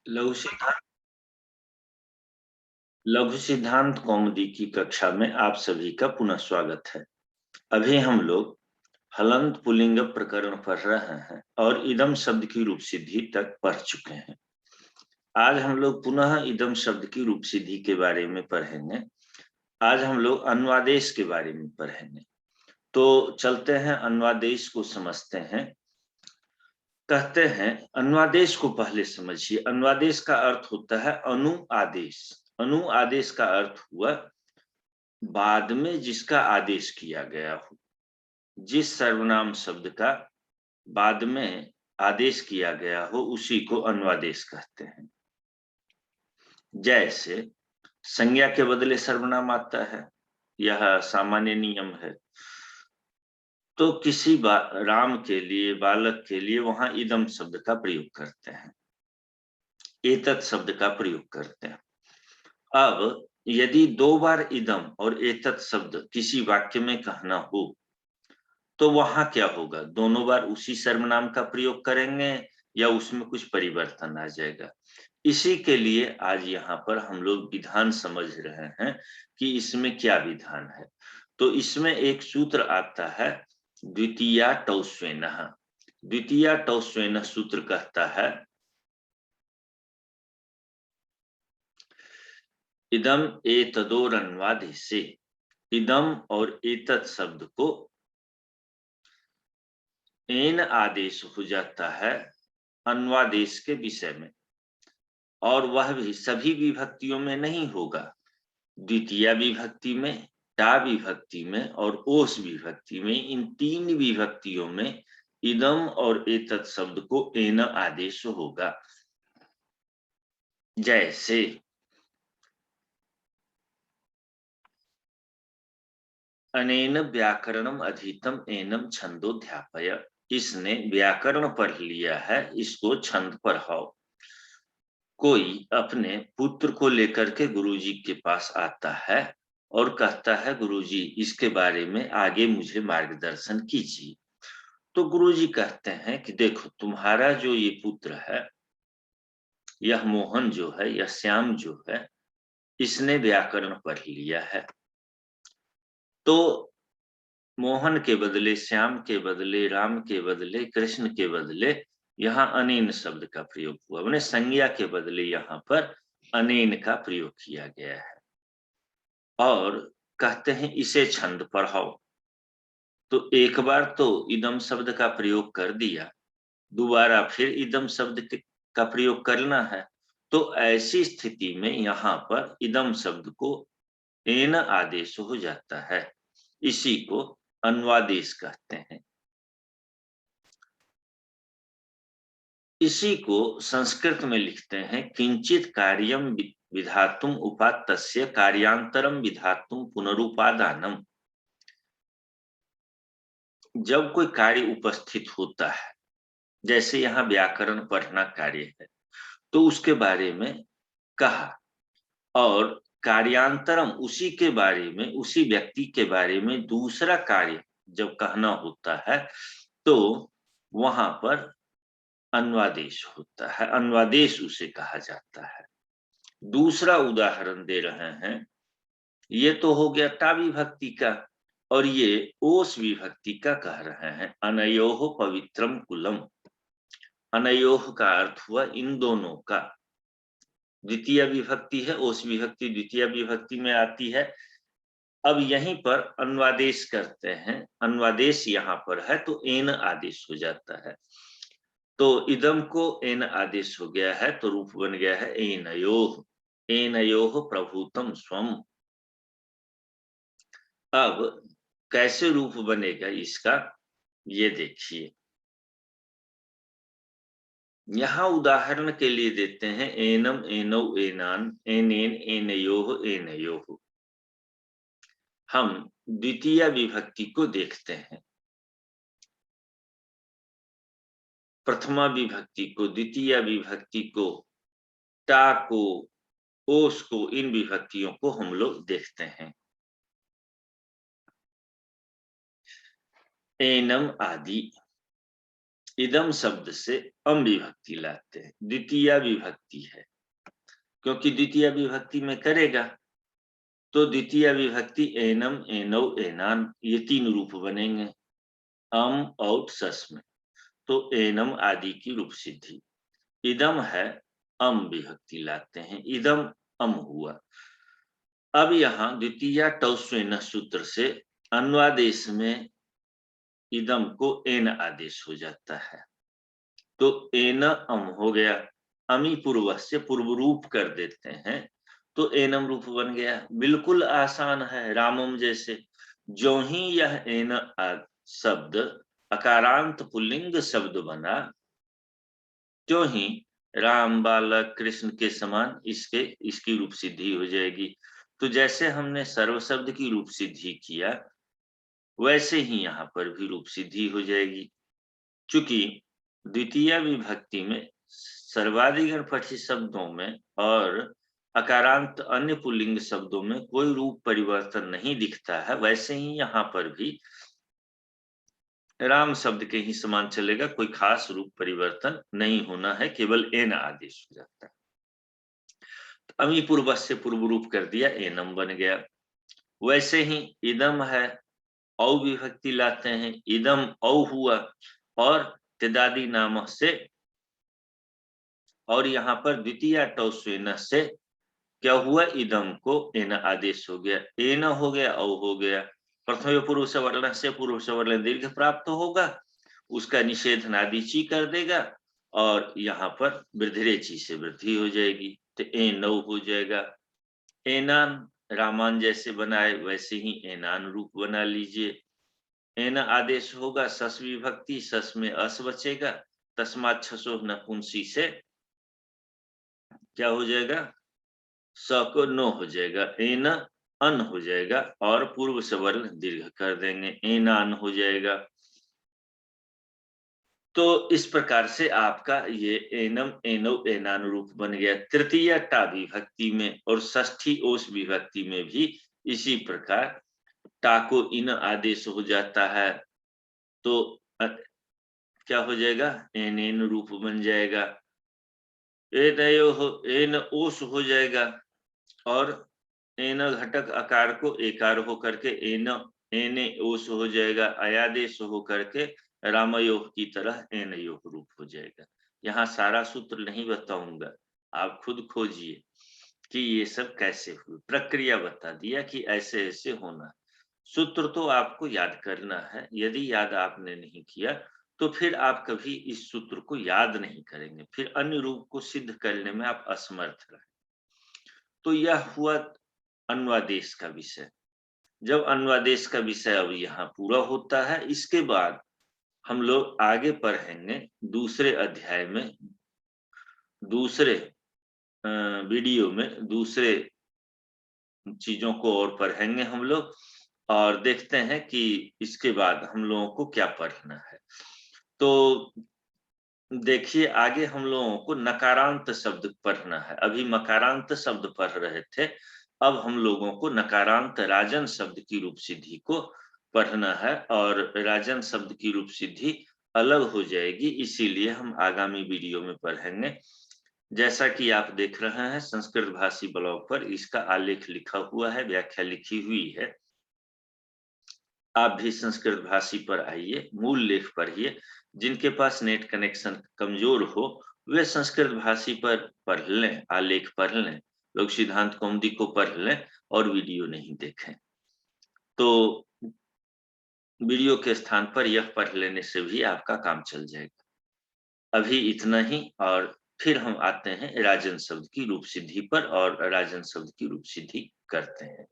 लघु सिद्धांत लघु सिद्धांत कौमुदी की कक्षा में आप सभी का पुनः स्वागत है। अभी हम लोग हलंत पुल्लिंग प्रकरण पढ़ रहे हैं और इदम शब्द की रूप सिद्धि तक पढ़ चुके हैं। आज हम लोग पुनः इदम शब्द की रूप सिद्धि के बारे में पढ़ेंगे। आज हम लोग अन्वादेश के बारे में पढ़ेंगे। तो चलते हैं, अन्वादेश को समझते हैं। कहते हैं अनुआदेश को पहले समझिए। अनुआदेश का अर्थ होता है अनु आदेश। अनु आदेश का अर्थ हुआ बाद में जिसका आदेश किया गया हो। जिस सर्वनाम शब्द का बाद में आदेश किया गया हो उसी को अनुआदेश कहते हैं। जैसे संज्ञा के बदले सर्वनाम आता है, यह सामान्य नियम है। तो किसी राम के लिए, बालक के लिए वहां इदम शब्द का प्रयोग करते हैं, एतत् शब्द का प्रयोग करते हैं। अब यदि दो बार इदम और एतत् शब्द किसी वाक्य में कहना हो तो वहां क्या होगा? दोनों बार उसी सर्वनाम का प्रयोग करेंगे या उसमें कुछ परिवर्तन आ जाएगा? इसी के लिए आज यहाँ पर हम लोग विधान समझ रहे हैं कि इसमें क्या विधान है। तो इसमें एक सूत्र आता है द्वितीया टौस्वेनः। द्वितीया टौस्वेनः सूत्र कहता है इदम एतदोरन्वादेशे। इदम और एतत् शब्द को एन आदेश हो जाता है अन्वादेश के विषय में, और वह भी सभी विभक्तियों में नहीं होगा। द्वितीया विभक्ति में, टा विभक्ति में और ओस विभक्ति में, इन तीन विभक्तियों में इदम और एतत् शब्द को एन आदेश होगा। जैसे अनेन व्याकरणम अधीतम एनम छंदोध्यापय। इसने व्याकरण पढ़ लिया है, इसको छंद पढ़ाओ। कोई अपने पुत्र को लेकर के गुरुजी के पास आता है और कहता है गुरुजी इसके बारे में आगे मुझे मार्गदर्शन कीजिए। तो गुरुजी कहते हैं कि देखो तुम्हारा जो ये पुत्र है, यह मोहन जो है, यह श्याम जो है, इसने व्याकरण पढ़ लिया है। तो मोहन के बदले, श्याम के बदले, राम के बदले, कृष्ण के बदले यहाँ अनेन शब्द का प्रयोग हुआ। मैंने संज्ञा के बदले यहाँ पर अनेन का प्रयोग किया गया है। और कहते हैं इसे छंद पढ़ाओ। तो एक बार तो इदम शब्द का प्रयोग कर दिया, दोबारा फिर इदम शब्द का प्रयोग करना है। तो ऐसी स्थिति में यहाँ पर इदम शब्द को एन आदेश हो जाता है। इसी को अन्वादेश कहते हैं। इसी को संस्कृत में लिखते हैं किंचित कार्यम विधातुम उपात्तस्य कार्यांतरम विधातुम पुनरुपादानम। जब कोई कार्य उपस्थित होता है, जैसे यहाँ व्याकरण पढ़ना कार्य है, तो उसके बारे में कहा, और कार्यांतरम उसी के बारे में, उसी व्यक्ति के बारे में दूसरा कार्य जब कहना होता है तो वहां पर अन्वादेश होता है। अन्वादेश उसे कहा जाता है। दूसरा उदाहरण दे रहे हैं। ये तो हो गया टा विभक्ति का, और ये ओस विभक्ति का कह रहे हैं। अनयोह पवित्रम कुलम। अनयोह का अर्थ हुआ इन दोनों का। द्वितीय विभक्ति है, ओस विभक्ति द्वितीय विभक्ति में आती है। अब यहीं पर अन्वादेश करते हैं। अन्वादेश यहाँ पर है तो एन आदेश हो जाता है। तो इदम को एन आदेश हो गया है तो रूप बन गया है एनयोह। एनयोह प्रभुतम स्वम। अब कैसे रूप बनेगा इसका, ये देखिए। यहां उदाहरण के लिए देते हैं एनम एनौ एनान एनेन एनयोह एनयोह। हम द्वितीय विभक्ति को देखते हैं। प्रथमा विभक्ति को, द्वितीय विभक्ति को, टा को, ओस को, इन विभक्तियों को हम लोग देखते हैं। एनम आदि। इदम शब्द से अम विभक्ति लाते हैं, द्वितीय विभक्ति है, क्योंकि द्वितीय विभक्ति में करेगा तो द्वितीय विभक्ति एनम, एनौ, एनान, ये 3 रूप बनेंगे अम, औट, सस में। तो एनम आदि की रूप सिद्धि। इदम है, अम विभक्ति लाते हैं, इदम अम हुआ। अब यहाँ द्वितीय टौस्वेन सूत्र से अन्वादेश में इदम को एन आदेश हो जाता है, तो एन अम हो गया। अमी पूर्व से पूर्व रूप कर देते हैं तो एनम रूप बन गया। बिल्कुल आसान है, रामम जैसे। जो ही यह एन शब्द अकारांत पुल्लिंग शब्द बना, त्यों ही राम, बालक, कृष्ण के समान इसकी रूप सिद्धि हो जाएगी। तो जैसे हमने सर्व शब्द की रूप सिद्धि किया, वैसे ही यहाँ पर भी रूप सिद्धि हो जाएगी। चूंकि द्वितीय विभक्ति में सर्वाधिगण पठित शब्दों में और अकारांत अन्य पुल्लिंग शब्दों में कोई रूप परिवर्तन नहीं दिखता है, वैसे ही यहाँ पर भी राम शब्द के ही समान चलेगा, कोई खास रूप परिवर्तन नहीं होना है, केवल एन आदेश हो जाता है। अमी पूर्व से पूर्व रूप कर दिया, एनम बन गया। वैसे ही इदम है, औ विभक्ति लाते हैं, इदम औ हुआ, और तिदादि नाम से, और यहाँ पर द्वितीय टौस्वेन से क्या हुआ, इदम को एन आदेश हो गया, एन हो गया, औ हो गया। प्रथम पूर्व सवर्ण से पूर्व सवर्ण दीर्घ प्राप्त होगा, उसका निषेध नादीची कर देगा, और यहाँ पर वृद्धिरेची से वृद्धि हो जाएगी, तो एन हो जाएगा। एनान, रामान जैसे बनाए वैसे ही एनान रूप बना लीजिए। एन आदेश होगा, सस विभक्ति, सस में अस बचेगा, तस्मात् छसो नपुंसी से क्या हो जाएगा, स को नो हो जाएगा, एन अन हो जाएगा, और पूर्व सवर्ण दीर्घ कर देंगे, एनान हो जाएगा। तो इस प्रकार से आपका ये एनम, एनौ, एनान रूप बन गया। तृतीय टा विभक्ति में और षष्ठी ओस विभक्ति में भी इसी प्रकार टा को इन आदेश हो जाता है, तो क्या हो जाएगा, एन एन रूप बन जाएगा। एन ओस हो जाएगा, और एन घटक आकार को एकार हो करके एन एने ओस हो जाएगा, अयादेश हो करके रामयोग की तरह एन योग रूप हो जाएगा। यहाँ सारा सूत्र नहीं बताऊंगा, आप खुद खोजिए कि ये सब कैसे हुई, प्रक्रिया बता दिया कि ऐसे ऐसे होना। सूत्र तो आपको याद करना है, यदि याद आपने नहीं किया तो फिर आप कभी इस सूत्र को याद नहीं करेंगे, फिर अन्य रूप को सिद्ध करने में आप असमर्थ रहे। तो यह हुआ अन्वादेश का विषय। जब अन्वादेश का विषय अब यहाँ पूरा होता है, इसके बाद हम लोग आगे पढ़ेंगे दूसरे अध्याय में, दूसरे वीडियो में दूसरे चीजों को और पढ़ेंगे हम लोग, और देखते हैं कि इसके बाद हम लोगों को क्या पढ़ना है। तो देखिए आगे हम लोगों को नकारांत शब्द पढ़ना है, अभी मकारांत शब्द पढ़ रहे थे, अब हम लोगों को नकारांत राजन शब्द की रूप सिद्धि को पढ़ना है, और राजन शब्द की रूप सिद्धि अलग हो जाएगी, इसीलिए हम आगामी वीडियो में पढ़ेंगे। जैसा कि आप देख रहे हैं संस्कृत भाषी ब्लॉग पर इसका आलेख लिखा हुआ है, व्याख्या लिखी हुई है। आप भी संस्कृत भाषी पर आइए, मूल लेख पढ़िए। जिनके पास नेट कनेक्शन कमजोर हो वे संस्कृत भाषी पर पढ़ लें, आलेख पढ़ लें, लोक सिद्धांत कौमुदी को पढ़ लें और वीडियो नहीं देखें। तो वीडियो के स्थान पर यह पढ़ लेने से भी आपका काम चल जाएगा। अभी इतना ही, और फिर हम आते हैं राजन शब्द की रूप सिद्धि पर, और राजन शब्द की रूप सिद्धि करते हैं।